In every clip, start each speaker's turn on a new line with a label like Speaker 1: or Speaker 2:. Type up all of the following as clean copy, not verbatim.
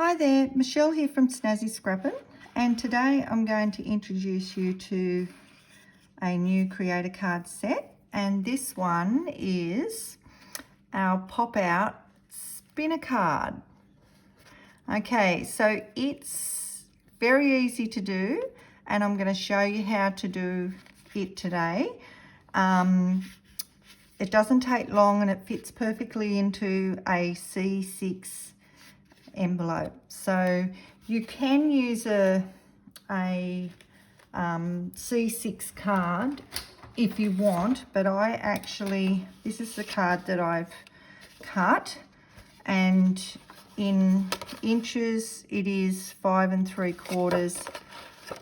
Speaker 1: Hi there, Michelle here from Snazzy Scrappin', and today I'm going to introduce you to a new creator card set, and this one is our pop-out spinner card. Okay, so it's very easy to do, and I'm going to show you how to do it today. It doesn't take long and it fits perfectly into a C6 envelope. So you can use a C6 card if you want, but this is the card that I've cut, and in inches it is 5 3/4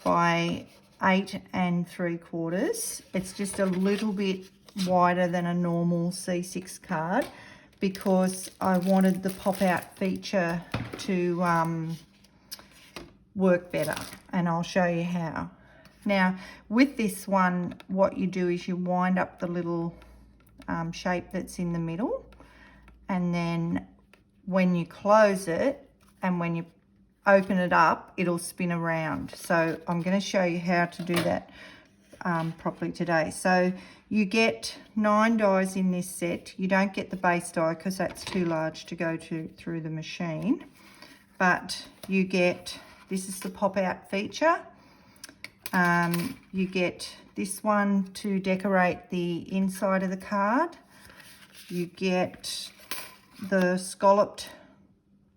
Speaker 1: by 8 3/4. It's just a little bit wider than a normal C6 card because I wanted the pop-out feature to work better, and I'll show you how. Now with this one, what you do is you wind up the little shape that's in the middle, and then when you close it and when you open it up, it'll spin around. So I'm going to show you how to do that properly today. So you get 9 dies in this set. You don't get the base die because that's too large to go through the machine, but you get, this is the pop out feature. You get this one to decorate the inside of the card. You get the scalloped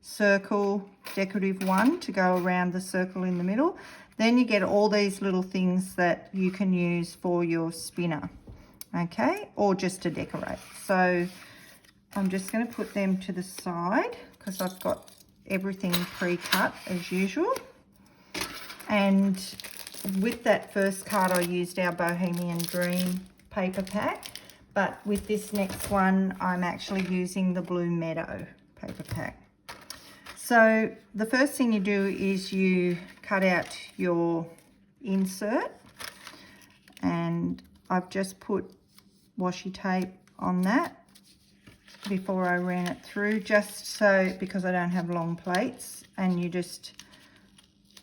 Speaker 1: circle decorative one to go around the circle in the middle. Then you get all these little things that you can use for your spinner, okay, or just to decorate. So I'm just going to put them to the side because I've got everything pre-cut as usual. And with that first card I used our Bohemian Dream paper pack, but with this next one I'm actually using the Blue Meadow paper pack. So the first thing you do is you cut out your insert, and I've just put washi tape on that before I ran it through, just so, because I don't have long plates, and you just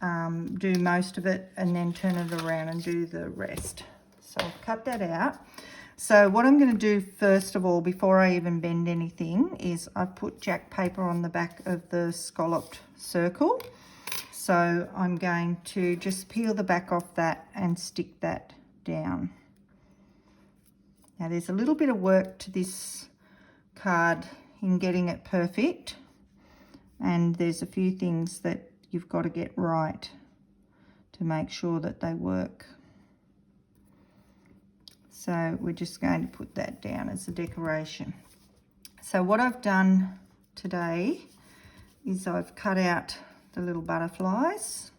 Speaker 1: do most of it and then turn it around and do the rest. So I've cut that out. So what I'm going to do first of all, before I even bend anything, is I've put jack paper on the back of the scalloped circle. So I'm going to just peel the back off that and stick that down. Now there's a little bit of work to this card in getting it perfect, and there's a few things that you've got to get right to make sure that they work. So we're just going to put that down as a decoration. So what I've done today is I've cut out the little butterflies,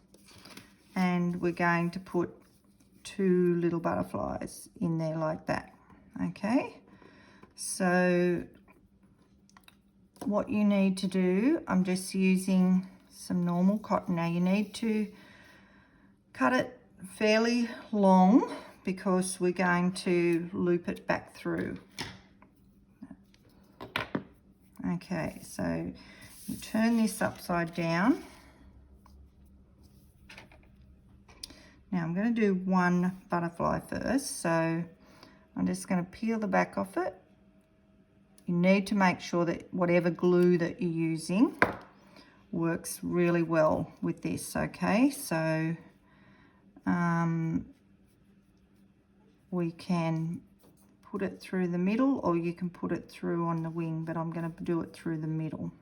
Speaker 1: and we're going to put 2 little butterflies in there like that. Okay, so what you need to do, I'm just using some normal cotton. Now you need to cut it fairly long because we're going to loop it back through. Okay, so you turn this upside down. Now I'm going to do one butterfly first, so I'm just going to peel the back off it. You need to make sure that whatever glue that you're using works really well with this, okay? So we can put it through the middle, or you can put it through on the wing, but I'm going to do it through the middle.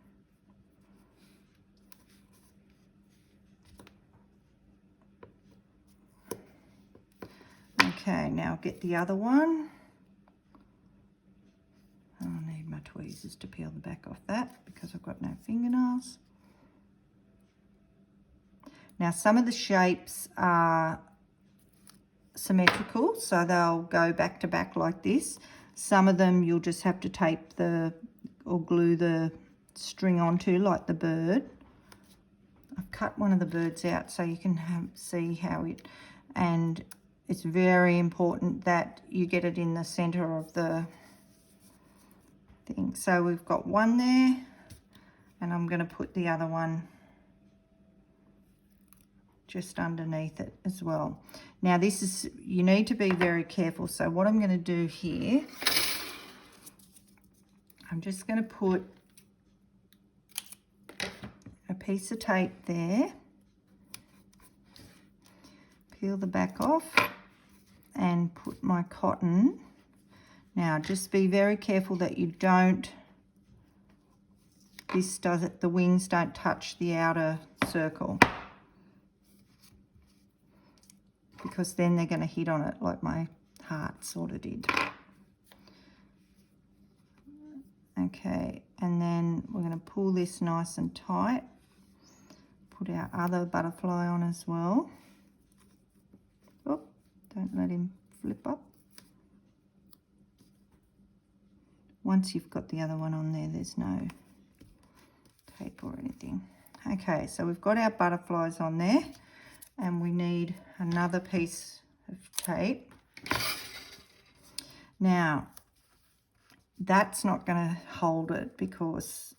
Speaker 1: Okay, now get the other one. I need my tweezers to peel the back off that because I've got no fingernails. Now some of the shapes are symmetrical, so they'll go back to back like this. Some of them you'll just have to tape or glue the string onto, like the bird. I've cut one of the birds out so you can see how and it's very important that you get it in the center of the thing. So we've got one there, and I'm going to put the other one just underneath it as well. Now this is, you need to be very careful. So what I'm going to do here, I'm just going to put a piece of tape there, peel the back off and put my cotton. Now just be very careful that you don't, the wings don't touch the outer circle, because then they're going to hit on it like my heart sort of did. Okay, and then we're going to pull this nice and tight, put our other butterfly on as well. Oh, don't let him flip up. Once you've got the other one on there, there's no tape or anything. Okay, so we've got our butterflies on there, and we need another piece of tape. Now, that's not going to hold it because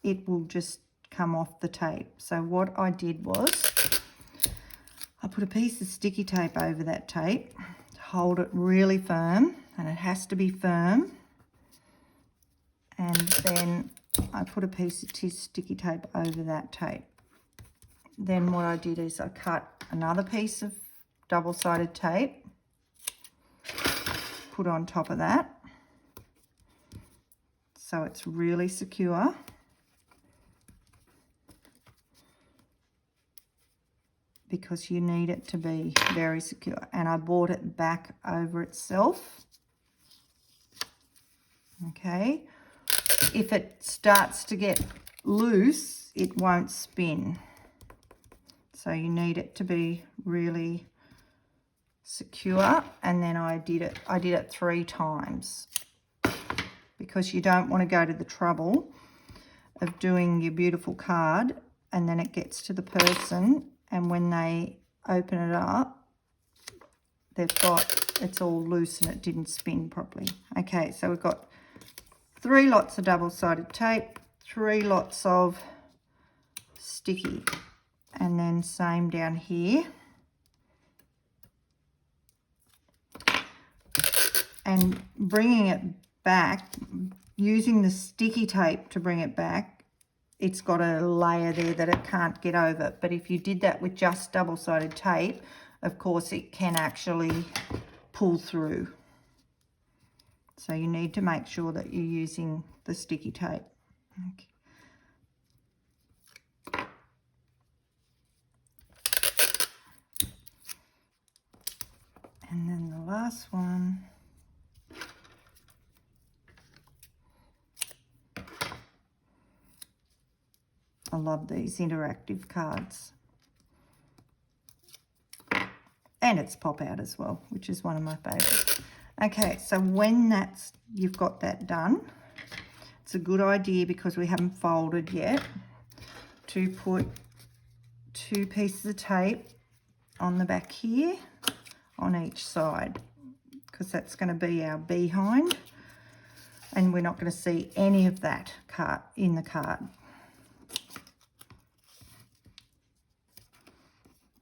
Speaker 1: it will just come off the tape. So what I did was I put a piece of sticky tape over that tape to hold it really firm, and it has to be firm. And then I put a piece of sticky tape over that tape. Then what I did is I cut another piece of double-sided tape, put on top of that, so it's really secure. Because you need it to be very secure. And I brought it back over itself. Okay. If it starts to get loose, it won't spin. So you need it to be really secure. And then I did it 3 times, because you don't want to go to the trouble of doing your beautiful card and then it gets to the person, and when they open it up, it's all loose and it didn't spin properly. Okay, so we've got 3 lots of double-sided tape, 3 lots of sticky, and then same down here. And bringing it back, using the sticky tape to bring it back, it's got a layer there that it can't get over. But if you did that with just double-sided tape, of course it can actually pull through. So you need to make sure that you're using the sticky tape. Okay. And then the last one. I love these interactive cards. And it's pop out as well, which is one of my favorites. Okay, so when you've got that done, it's a good idea, because we haven't folded yet, to put 2 pieces of tape on the back here on each side, because that's going to be our behind, and we're not going to see any of that in the card.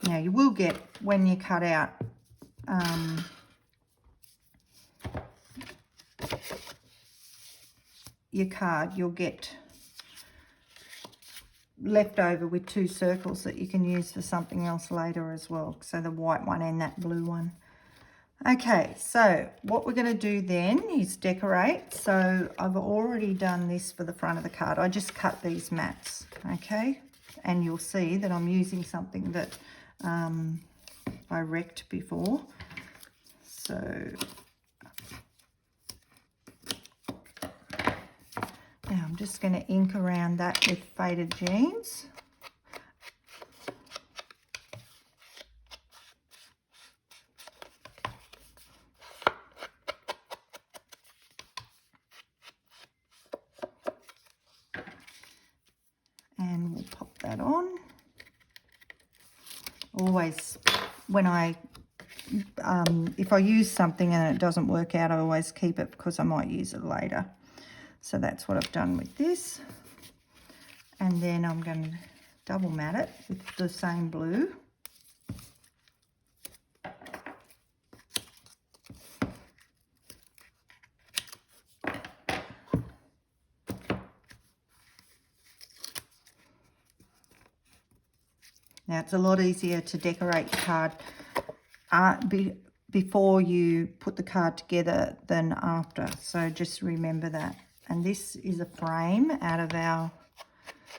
Speaker 1: Now you will get, when you cut out your card, you'll get left over with 2 circles that you can use for something else later as well. So the white one and that blue one. Okay, so what we're going to do then is decorate. So I've already done this for the front of the card. I just cut these mats, okay? And you'll see that I'm using something that I wrecked before. So now I'm just going to ink around that with Faded Jeans. And we'll pop that on. Always, when if I use something and it doesn't work out, I always keep it, because I might use it later. So that's what I've done with this. And then I'm going to double mat it with the same blue. Now it's a lot easier to decorate your card before you put the card together than after, so just remember that. And this is a frame out of our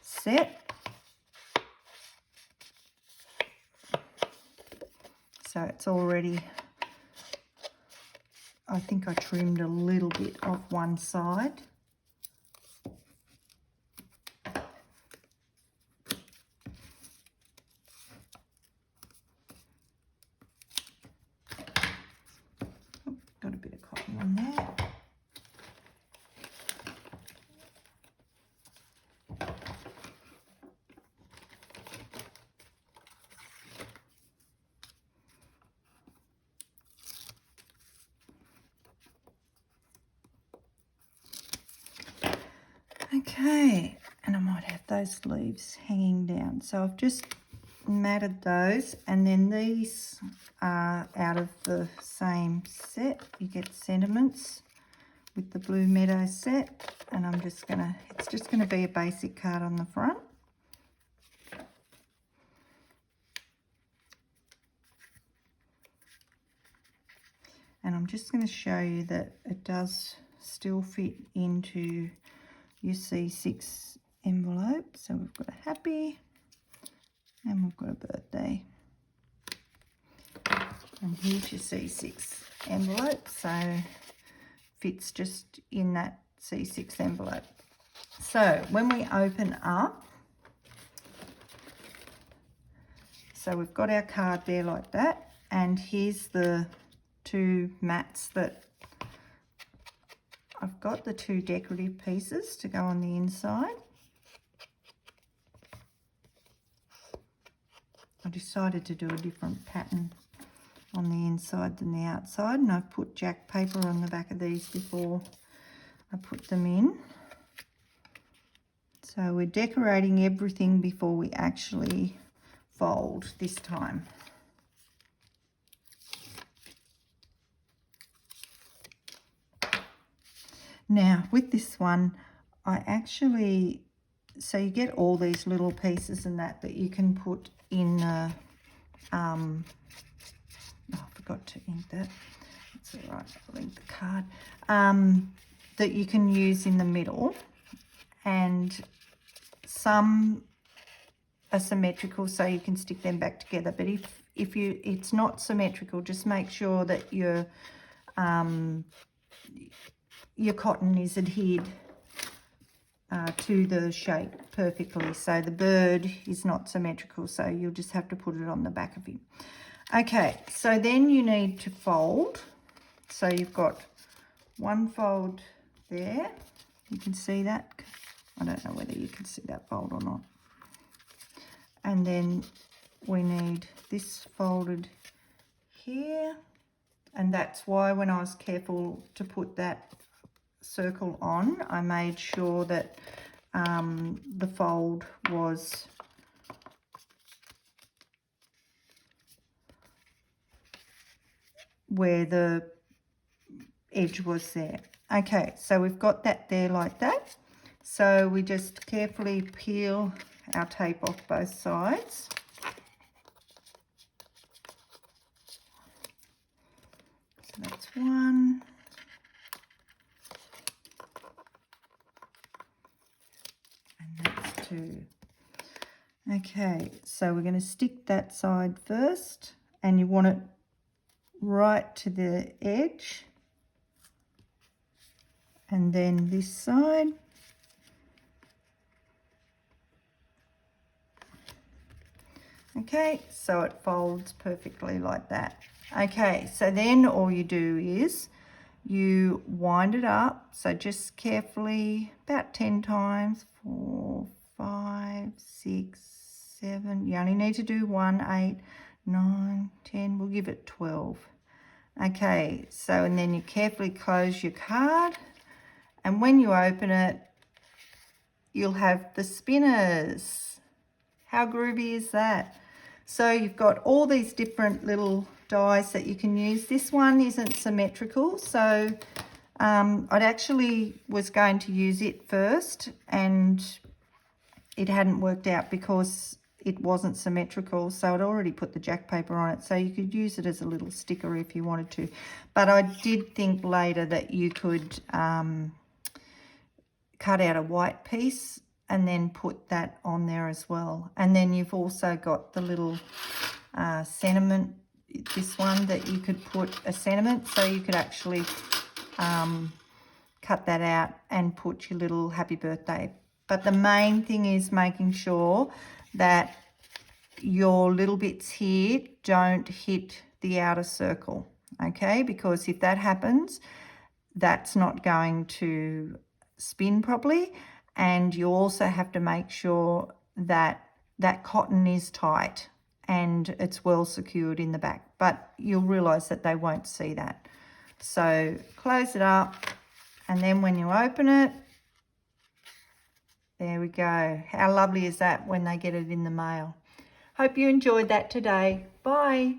Speaker 1: set. So it's already, I think I trimmed a little bit off one side. Got a bit of cotton on there. Okay, and I might have those leaves hanging down. So I've just matted those, and then these are out of the same set. You get Sentiments with the Blue Meadow set, and I'm just gonna, it's just gonna be a basic card on the front. And I'm just going to show you that it does still fit into your C6 envelope. So we've got a happy and we've got a birthday. And here's your C6 envelope. So fits just in that C6 envelope. So when we open up, so we've got our card there like that. And here's the two mats that I've got, the two decorative pieces to go on the inside. I decided to do a different pattern on the inside than the outside, and I've put jack paper on the back of these before I put them in. So we're decorating everything before we actually fold this time. Now with this one, I actually, so you get all these little pieces and that you can put in the, oh, I forgot to ink that. That's all right, I'll ink the card. That you can use in the middle, and some are symmetrical so you can stick them back together. But if it's not symmetrical, just make sure that your cotton is adhered to the shape perfectly. So the bird is not symmetrical, so you'll just have to put it on the back of him. Okay, so then you need to fold. So you've got one fold there. You can see that. I don't know whether you can see that fold or not. And then we need this folded here. And that's why when I was careful to put that circle on, I made sure that the fold was where the edge was there. Okay, so we've got that there like that. So we just carefully peel our tape off both sides. So that's one. And that's two. Okay, so we're going to stick that side first, and you want it right to the edge. And then this side. Okay, so it folds perfectly like that. Okay, so then all you do is you wind it up. So just carefully, about 10 times, 4, 5, 6, 7. You only need to do 1, 8, 9, 10. We'll give it 12. Okay, so and then you carefully close your card. And when you open it, you'll have the spinners. How groovy is that? So you've got all these different little dies that you can use. This one isn't symmetrical, so I'd actually was going to use it first, and it hadn't worked out because it wasn't symmetrical, so I'd already put the jack paper on it, so you could use it as a little sticker if you wanted to. But I did think later that you could cut out a white piece and then put that on there as well. And then you've also got the little sentiment, this one that you could put a sentiment, so you could actually cut that out and put your little happy birthday. But the main thing is making sure that your little bits here don't hit the outer circle, okay? Because if that happens, that's not going to spin properly. And you also have to make sure that that cotton is tight and it's well secured in the back. But you'll realise that they won't see that. So close it up, and then when you open it, there we go. How lovely is that when they get it in the mail? Hope you enjoyed that today. Bye.